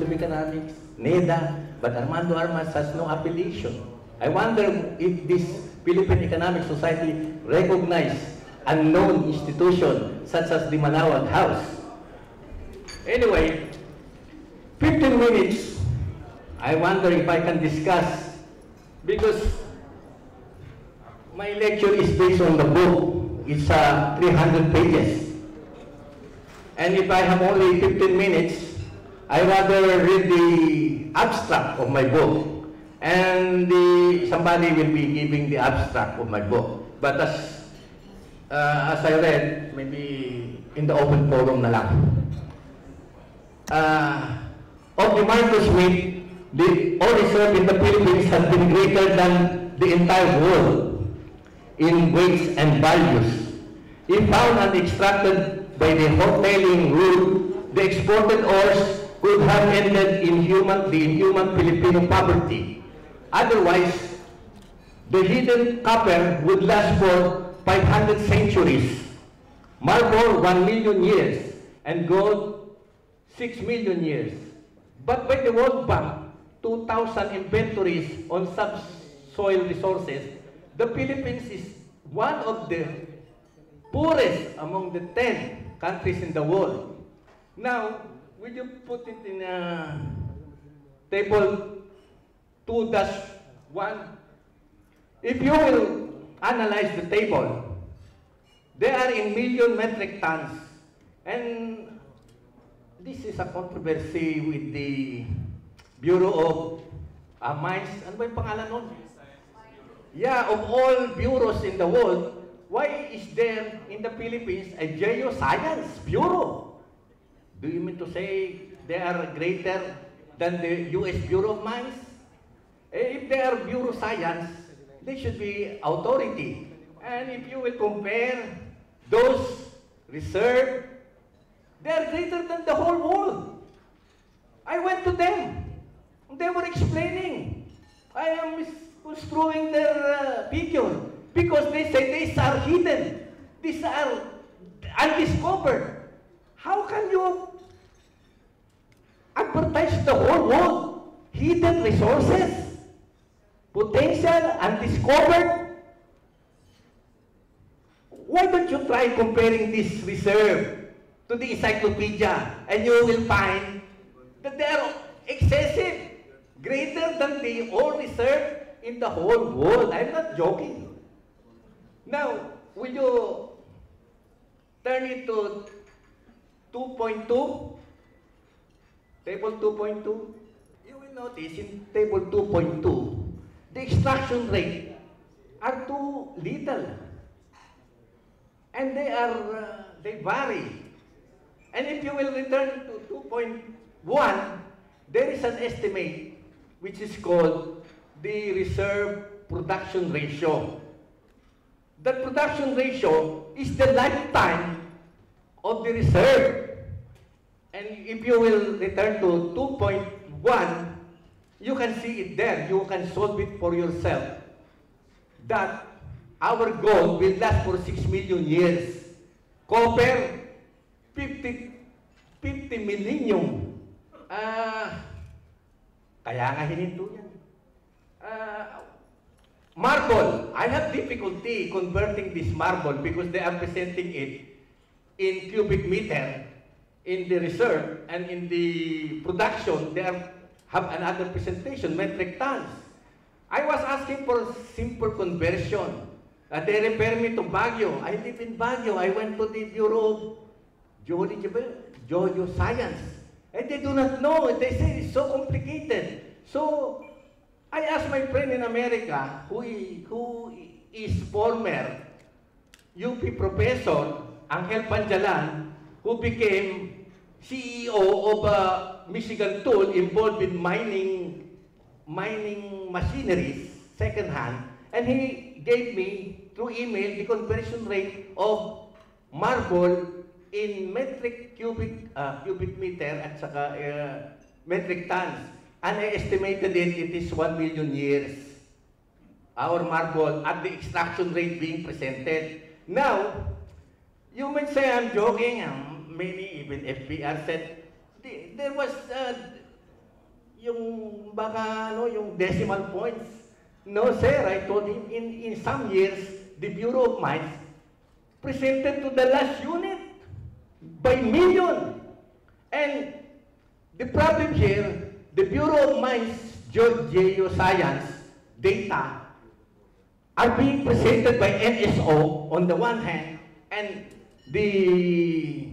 School of Economics, NEDA, but Armando Armas has no affiliation. I wonder if this Philippine Economic Society recognizes unknown institution such as the Manawag House. Anyway, 15 minutes, I wonder if I can discuss, because my lecture is based on the book. It's 300 pages. And if I have only 15 minutes, I rather read the abstract of my book. And somebody will be giving the abstract of my book. But as I read, maybe in the open forum na lang. Of the Marcos Smith, the oil reserve in the Philippines has been greater than the entire world in weights and values. If found and extracted by the hoteling rule, the exported ores could have ended in the inhuman Filipino poverty. Otherwise, the hidden copper would last for 500 centuries, marble 1 million years, and gold 6 million years. But by the World Bank 2,000 inventories on subsoil resources, the Philippines is one of the poorest among the 10 countries in the world. Now, will you put it in table 2-1? If you will analyze the table, they are in million metric tons. And this is a controversy with the Bureau of Mines. Ano ba yung pangalan nun? Yeah, of all bureaus in the world, why is there in the Philippines a Geoscience Bureau? Do you mean to say they are greater than the U.S. Bureau of Mines? If they are Bureau Science, they should be authority. And if you will compare those reserves, they are greater than the whole world. I went to them. They were explaining. I am misconstruing their figure because they say these are hidden. These are undiscovered. How can you advertise the whole world? Hidden resources, potential, undiscovered. Why don't you try comparing this reserve to the encyclopedia, and you will find that they are excessive, greater than the all reserve in the whole world. I'm not joking. Now, will you turn it to 2.2? Table 2.2? You will notice in table 2.2, the extraction rate are too little. And they vary. And if you will return to 2.1, there is an estimate which is called the reserve production ratio. That production ratio is the lifetime of the reserve. And if you will return to 2.1, you can see it there. You can solve it for yourself. That our gold will last for 6 million years. Copper, 50 millennium. Kaya nga hininto yan. Marble, I have difficulty converting this marble because they are presenting it in cubic meter in the reserve, and in the production, they have another presentation, metric tons. I was asking for simple conversion. They refer me to Baguio. I live in Baguio. I went to the Bureau of Geoscience. And they do not know. They say it's so complicated. So, I asked my friend in America, who is former UP professor, Angel Panjalan, who became CEO of Michigan Tool involved in mining machineries, second-hand, and he gave me, through email, the conversion rate of marble in cubic meter at saka metric tons. And I estimated it is 1 million years. Our marble at the extraction rate being presented. Now, you may say I'm joking. Many, even FBR said, there was yung baka ano, yung decimal points. No, sir, I told him, in some years, the Bureau of Mines presented to the last unit by million. And the problem here, the Bureau of Mines Geoscience data are being presented by NSO on the one hand, and the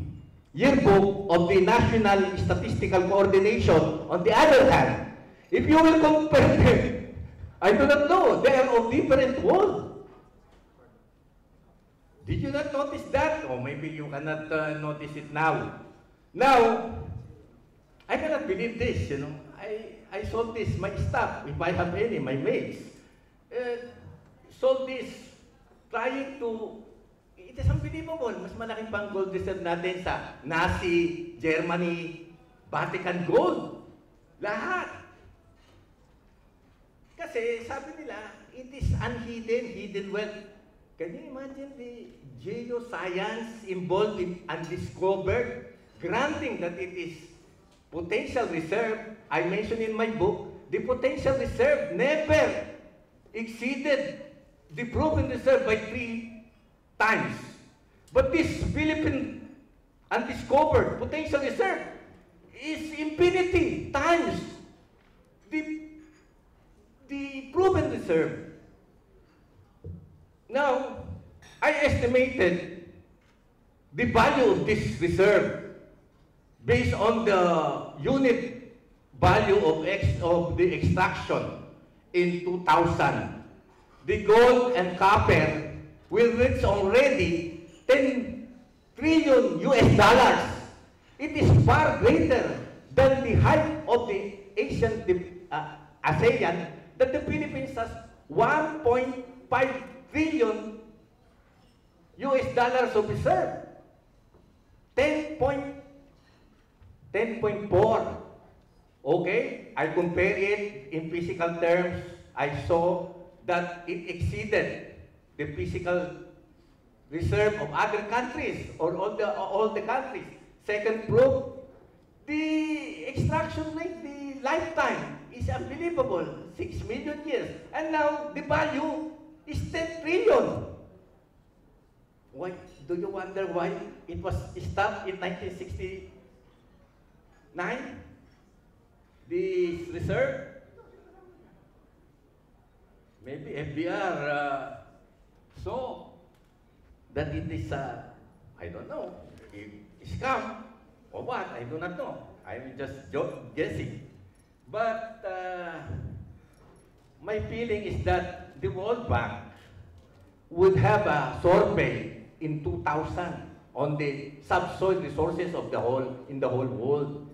yearbook of the National Statistical Coordination on the other hand. If you will compare them, I do not know, they are of different world. Did you not notice that? Or maybe you cannot notice it now. Now, I cannot believe this, you know. I sold this, my stuff, if I have any, my mates. Sold this, trying to, it is unbelievable. Mas malaking pang gold reserve natin sa Nazi, Germany, Vatican gold. Lahat. Kasi sabi nila, it is hidden wealth. Can you imagine the geoscience involved in undiscovered, granting that it is potential reserve? I mentioned in my book, the potential reserve never exceeded the proven reserve by 3 times. But this Philippine undiscovered potential reserve is infinity times the proven reserve. Now, I estimated the value of this reserve based on the unit value of the extraction in 2000. The gold and copper will reach already 10 trillion US dollars. It is far greater than the height of the ASEAN that the Philippines has 1.5 trillion US dollars of reserve. 10.4. Okay, I compare it in physical terms. I saw that it exceeded the physical reserve of other countries or all the countries. Second proof, the extraction rate, the lifetime is unbelievable, 6 million years. And now the value is 10 trillion. Why? Do you wonder why it was stopped in 1969? The reserve? Maybe FBR saw that it is, I don't know, a scam or what, I do not know. I'm just guessing. But my feeling is that the World Bank would have a survey in 2000 on the subsoil resources of in the whole world.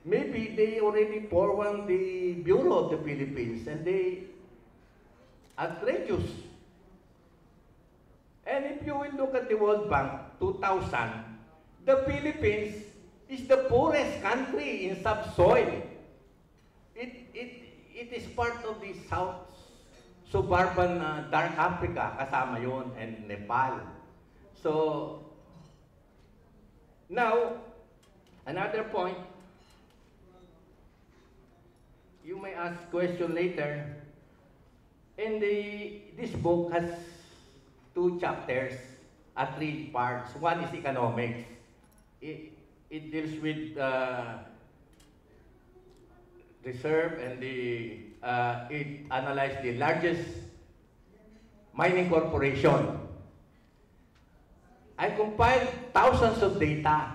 Maybe they already forward the Bureau of the Philippines and they outrageous. And if you will look at the World Bank 2000, the Philippines is the poorest country in subsoil. It is part of the South Suburban Dark Africa, kasama yun, and Nepal. So, now, another point, you may ask question later. This book has 2 chapters, 3 parts. One is economics. It deals with reserve and it analyzed the largest mining corporation. I compiled thousands of data,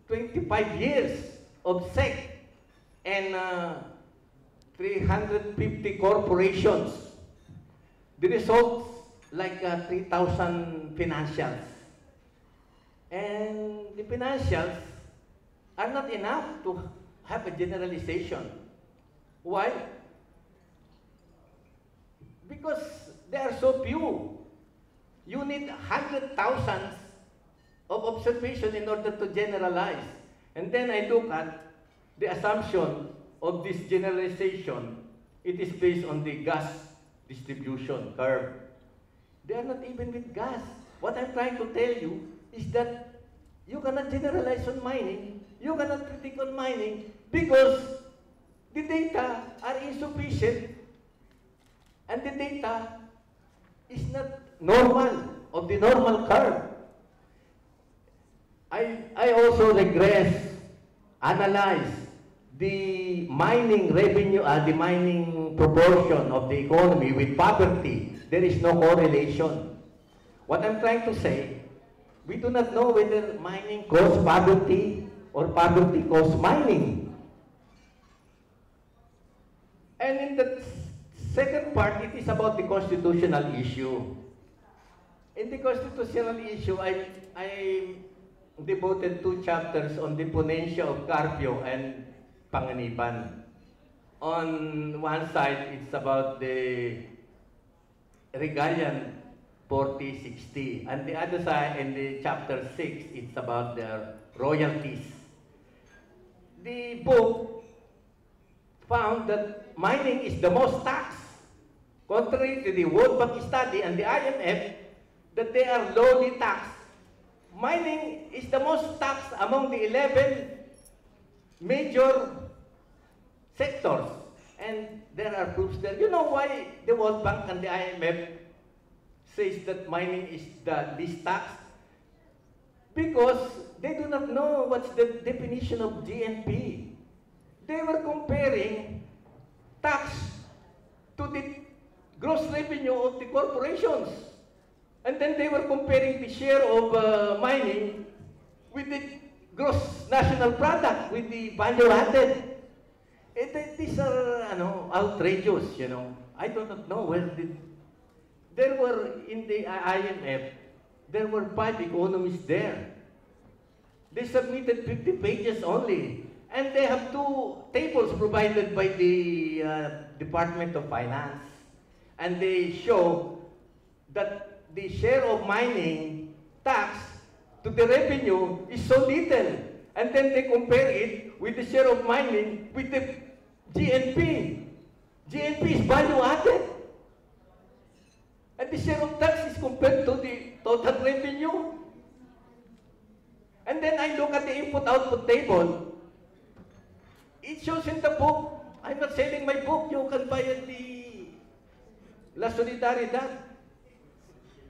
25 years of SEC and 350 corporations. The results like 3,000 financials. And the financials are not enough to have a generalization. Why? Because there are so few. You need 100,000 of observation in order to generalize. And then I look at the assumption of this generalization. It is based on the gas distribution curve. They are not even with gas. What I'm trying to tell you is that you cannot generalize on mining. You cannot predict on mining because the data are insufficient and the data is not normal, of the normal curve. I also analyze the mining revenue, the mining proportion of the economy with poverty. There is no correlation. What I'm trying to say, we do not know whether mining causes poverty or poverty causes mining. And in the second part, it is about the constitutional issue. In the constitutional issue, I devoted 2 chapters on the ponencia of Carpio and Panganiban. On one side, it's about the Regalian 4060, and the other side, in the chapter 6, it's about their royalties. The book found that mining is the most taxed, contrary to the World Bank study and the IMF, that they are lowly taxed. Mining is the most taxed among the 11 major sectors, and there are proofs there. You know why the World Bank and the IMF says that mining is the least taxed? Because they do not know what's the definition of GNP. They were comparing tax to the gross revenue of the corporations. And then they were comparing the share of mining with the gross national product, with the value added. These are outrageous, you know. I do not know where there were, in the IMF, there were 5 economists there. They submitted 50 pages only. And they have 2 tables provided by the Department of Finance. And they show that the share of mining tax to the revenue is so little. And then they compare it with the share of mining with the GNP. GNP is value added. And the share of tax is compared to the total revenue. And then I look at the input-output table. It shows in the book. I'm not selling my book. You can buy it the La Solidaridad.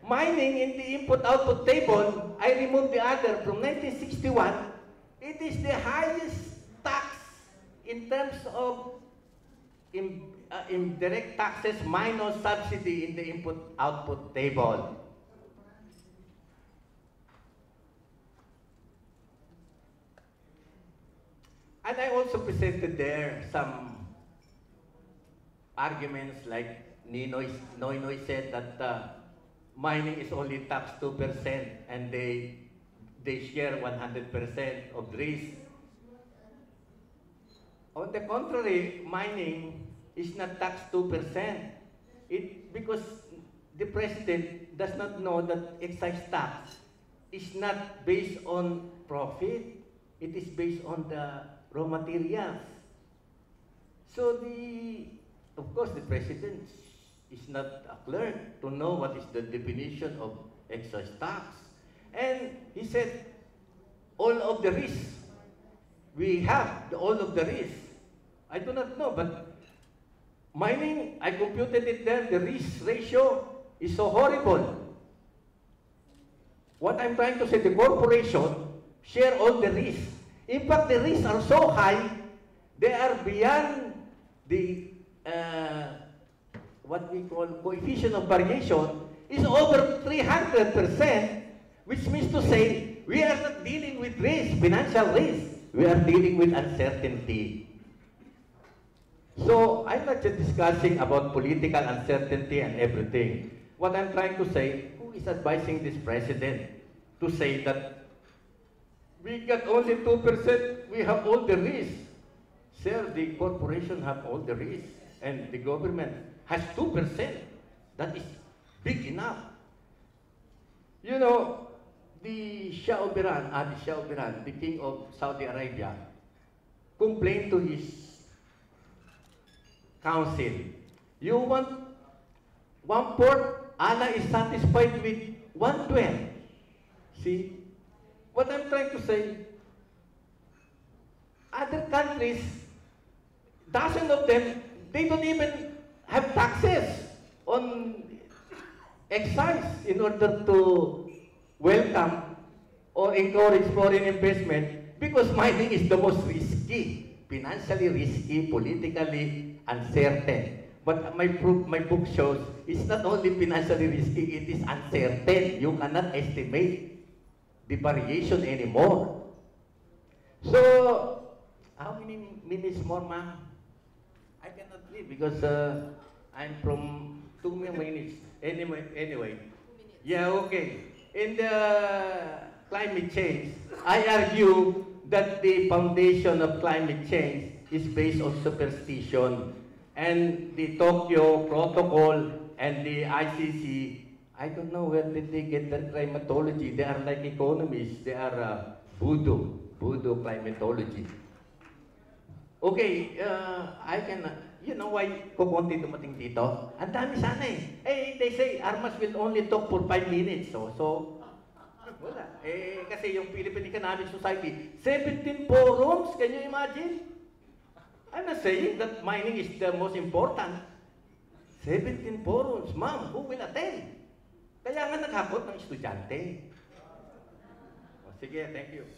Mining in the input-output table, I removed the other from 1961. It is the highest tax in terms of indirect taxes minus subsidy in the input-output table. And I also presented there some arguments like Noynoy said that mining is only taxed 2% and they share 100% of risk. On the contrary, mining is not taxed 2%. Because the president does not know that excise tax is not based on profit. It is based on the raw materials. So of course, the president is not a clerk to know what is the definition of excise tax. And he said, all of the risks, we have all of the risks. I do not know, but mining, I computed it there, the risk ratio is so horrible. What I'm trying to say, the corporation share all the risks. In fact, the risks are so high, they are beyond the what we call coefficient of variation is over 300%, which means to say we are not dealing with risk, financial risk. We are dealing with uncertainty. So I'm not just discussing about political uncertainty and everything. What I'm trying to say, who is advising this president to say that we got only 2%, we have all the risks? Sir, the corporation have all the risks, and the government has 2%. That is big enough. You know, the Shah of Iran, Ali Shah of Iran, the king of Saudi Arabia, complained to his council, you want 1/4, Allah is satisfied with 1/12. See, what I'm trying to say, countries, dozens of them, they don't even have taxes on excise in order to welcome or encourage foreign investment because mining is the most risky, financially risky, politically uncertain. But my book shows it's not only financially risky, it is uncertain. You cannot estimate the variation anymore. So, how many minutes more, ma'am? I cannot leave because I'm from 2 minutes. Anyway. Yeah, okay. In the climate change, I argue that the foundation of climate change is based on superstition. And the Tokyo Protocol and the ICC, I don't know where did they get their climatology. They are like economists. They are voodoo climatology. Okay, I can, you know why kukunti dumating dito? Ang dami sana eh. They say Armas will only talk for 5 minutes. So wala. Kasi yung Philippine Economic Society, 17 forums, can you imagine? I'm not saying that mining is the most important. 17 forums, ma'am, who will attend? Kaya nga naghakot ng estudyante. O, sige, thank you.